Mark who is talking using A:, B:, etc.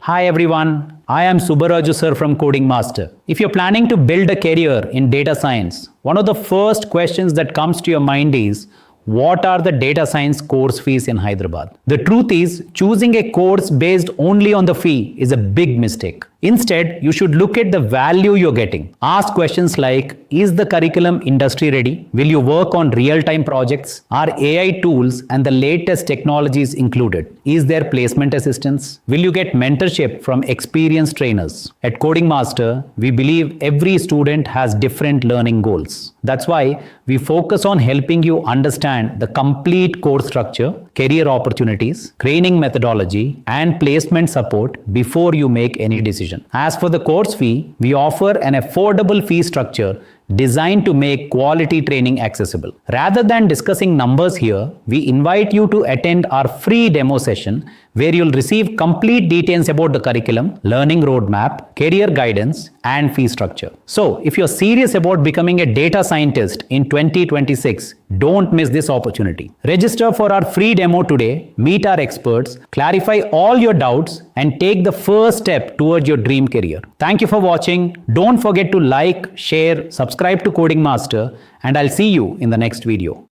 A: Hi everyone, I am Subba Raju Sir from Coding Master. If you're planning to build a career in data science, one of the first questions that comes to your mind is, what are the data science course fees in Hyderabad? The truth is, choosing a course based only on the fee is a big mistake. Instead, you should look at the value you're getting. Ask questions like, is the curriculum industry ready? Will you work on real-time projects? Are AI tools and the latest technologies included? Is there placement assistance? Will you get mentorship from experienced trainers? At Coding Master, we believe every student has different learning goals. That's why we focus on helping you understand the complete course structure, career opportunities, training methodology, and placement support before you make any decision. As for the course fee, we offer an affordable fee structure designed to make quality training accessible. Rather than discussing numbers here, we invite you to attend our free demo session where you'll receive complete details about the curriculum, learning roadmap, career guidance, and fee structure. So, if you're serious about becoming a data scientist in 2026, don't miss this opportunity. Register for our free demo today, meet our experts, clarify all your doubts, and take the first step towards your dream career. Thank you for watching. Don't forget to like, share, subscribe to Coding Master, and I'll see you in the next video.